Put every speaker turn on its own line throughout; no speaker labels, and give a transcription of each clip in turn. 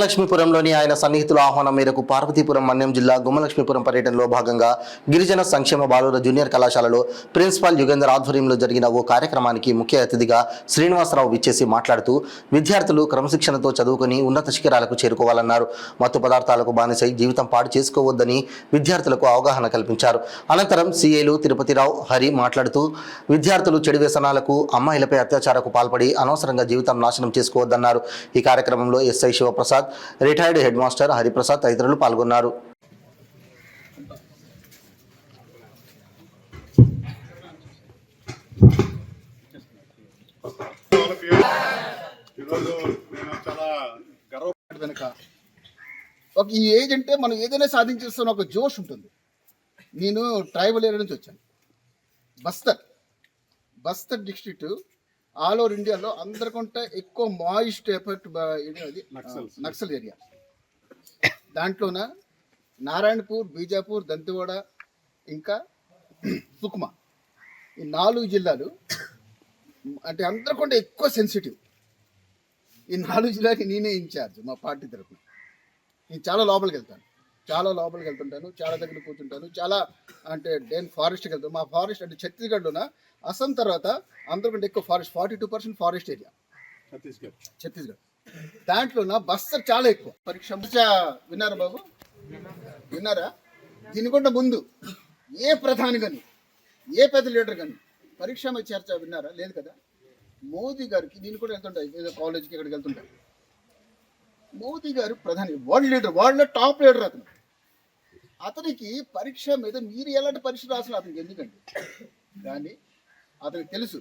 గుమ్మలక్ష్మీపురంలోని ఆయన సన్నిహితుల ఆహ్వానం మేరకు పార్వతీపురం మన్యం జిల్లా గుమ్మలక్ష్మీపురం పర్యటనలో భాగంగా గిరిజన సంక్షేమ బాలుర జూనియర్ కళాశాలలో ప్రిన్సిపాల్ యుగేందర్ ఆధ్వర్యంలో జరిగిన ఓ కార్యక్రమానికి ముఖ్య అతిథిగా శ్రీనివాసరావు విచ్చేసి మాట్లాడుతూ విద్యార్థులు క్రమశిక్షణతో చదువుకొని ఉన్నత శిఖరాలకు చేరుకోవాలన్నారు. మత్తు పదార్థాలకు బానిసై జీవితం పాడు చేసుకోవద్దని విద్యార్థులకు అవగాహన కల్పించారు. అనంతరం సీఏలు తిరుపతిరావు, హరి మాట్లాడుతూ విద్యార్థులు చెడు వ్యసనాలకు, అమ్మాయిలపై అత్యాచారకు పాల్పడి అనవసరంగా జీవితం నాశనం చేసుకోవద్దన్నారు. ఈ కార్యక్రమంలో SI Shivaprasad, retired headmaster Hariprasad తదితరులు పాల్గొన్నారు.
ఒక ఈ ఏజ్ అంటే మనం ఏదైనా సాధించేస్తున్న ఒక జోష్ ఉంటుంది. నేను ట్రైబల్ ఏరియా నుంచి వచ్చాను. బస్తర్ డిస్ట్రిక్ట్ ఆల్ ఓవర్ ఇండియాలో అందరికంటే ఎక్కువ మాయిస్ట్ ఎఫెక్ట్ నక్సల్ ఏరియా. దాంట్లోన నారాయణపూర్, బీజాపూర్, దంతెవాడ, ఇంకా సుక్మా, ఈ 4 జిల్లాలు అంటే అందరికంటే ఎక్కువ సెన్సిటివ్. ఈ 4 జిల్లాకి నేనే ఇన్ఛార్జ్ మా పార్టీ తరఫున. నేను చాలా లోపలికి వెళ్తుంటాను, చాలా దగ్గర కూర్చుంటాను, చాలా అంటే నేను ఫారెస్ట్కి వెళ్తాను. మా ఫారెస్ట్ అంటే ఛత్తీస్గఢ్లోన అస్సాం తర్వాత అందరికంటే ఎక్కువ ఫారెస్ట్, 42% ఫారెస్ట్ ఏరియా ఛత్తీస్గఢ్. దాంట్లోన బస్తర్ చాలా ఎక్కువ. పరీక్ష విన్నారా బాబు? విన్నారా? దీనికంటే ముందు ఏ ప్రధాని కానీ, ఏ పెద్ద లీడర్ కానీ పరీక్ష మీద చర్చ విన్నారా? లేదు కదా. మోదీ గారికి నేను కూడా వెళ్తుంటాయి, ఏదో కాలేజీకి ఎక్కడికి వెళ్తుంటాను. మోదీ గారు ప్రధాని, వరల్డ్ లీడర్, వరల్డ్లో టాప్ లీడర్ అతనికి పరీక్ష మీద మీరు ఎలాంటి పరీక్ష రాసిన అతనికి ఎందుకండి? కానీ అతనికి తెలుసు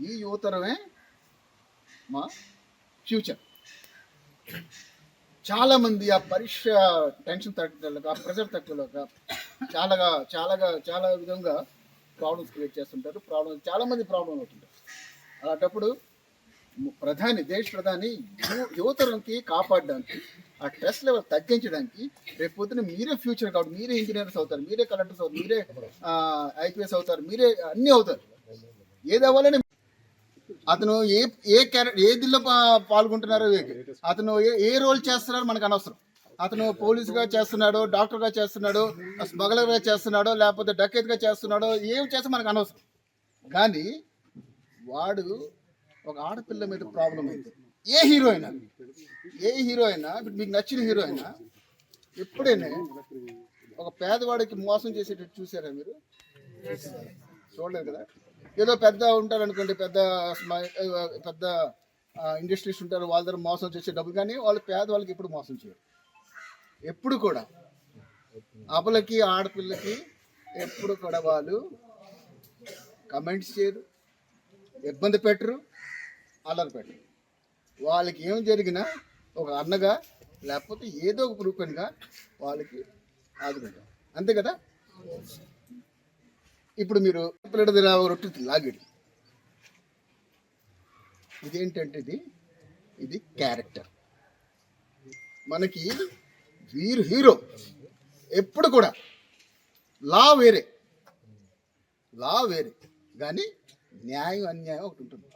ఈ యువతరమే మా ఫ్యూచర్. చాలామంది ఆ పరీక్ష టెన్షన్ తగ్గలేక, ఆ ప్రెషర్ తగ్గలేక చాలా విధంగా ప్రాబ్లమ్స్ క్రియేట్ చేస్తుంటారు. చాలామంది ప్రాబ్లం అవుతుంటారు. అలాంటప్పుడు దేశ ప్రధాని యువతరంకి కాపాడడానికి, ఆ స్ట్రెస్ లెవెల్ తగ్గించడానికి, రేపు పొద్దున మీరే ఫ్యూచర్ కాబట్టి మీరే ఇంజనీర్స్ అవుతారు, మీరే కలెక్టర్స్ అవుతారు, మీరే ఐపీఎస్ అవుతారు, మీరే అన్నీ అవుతారు. ఏది అవ్వాలని అతను ఏ దిల్లో పాల్గొంటున్నారో, అతను ఏ రోల్ చేస్తున్నారో మనకు అనవసరం. అతను పోలీసుగా చేస్తున్నాడో, డాక్టర్గా చేస్తున్నాడో, స్మగ్లర్గా చేస్తున్నాడో, లేకపోతే డకెత్గా చేస్తున్నాడో, ఏం చేస్తే మనకు అనవసరం. కానీ వాడు ఒక ఆడపిల్ల మీద ప్రాబ్లం అయితే ఏ హీరో అయినా ఇప్పుడు మీకు నచ్చిన హీరో అయినా ఎప్పుడైనా ఒక పేదవాడికి మోసం చేసేటట్టు చూసారా మీరు? చూడలేదు కదా. ఏదో పెద్ద ఉంటారు అనుకోండి, పెద్ద ఇండస్ట్రీస్ ఉంటారు, వాళ్ళ దగ్గర మోసం చేసే డబ్బులు. కానీ వాళ్ళు పేదవాళ్ళకి ఎప్పుడు మోసం చేయరు. ఎప్పుడు కూడా అబలకి, ఆడపిల్లకి ఎప్పుడు కూడా వాళ్ళు కమెంట్స్ చేయరు, ఇబ్బంది పెట్టరు, అల్లరి పెట్టరు. వాళ్ళకి ఏం జరిగినా ఒక అన్నగా లేకపోతే ఏదో ఒక రూపంగా వాళ్ళకి ఆదుకుంటారు. అంతే కదా. ఇప్పుడు మీరు పిల్లడి రొట్టె లాగేది ఇదేంటంటే ఇది క్యారెక్టర్. మనకి హీరో ఎప్పుడు కూడా లా వేరే కానీ న్యాయం, అన్యాయం ఒకటి ఉంటుంది.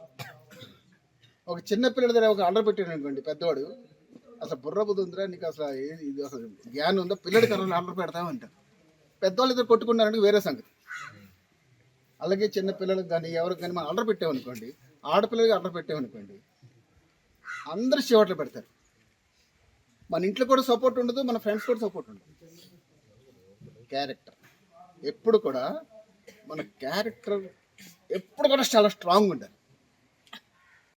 ఒక చిన్న పిల్లల దగ్గర ఒక ఆర్డర్ పెట్టాను అనుకోండి, పెద్దవాడు అసలు బుర్ర బుద్ధి ఉందిరా నీకు, అసలు జ్ఞానం ఉందా, పిల్లడికి అలా ఆర్డర్ పెడతామంటారు. పెద్దవాళ్ళు ఇద్దరు కొట్టుకున్నారంటే వేరే సంగతి. అలాగే చిన్న పిల్లలకు కానీ ఎవరికి కానీ మనం ఆర్డర్ పెట్టామనుకోండి, ఆడపిల్లలకి ఆర్డర్ పెట్టామనుకోండి, అందరూ చివట్లు పెడతారు. మన ఇంట్లో కూడా సపోర్ట్ ఉండదు, మన ఫ్రెండ్స్ కూడా సపోర్ట్ ఉండదు. క్యారెక్టర్ ఎప్పుడు కూడా, మన క్యారెక్టర్ ఎప్పుడు కూడా చాలా స్ట్రాంగ్ ఉండాలి.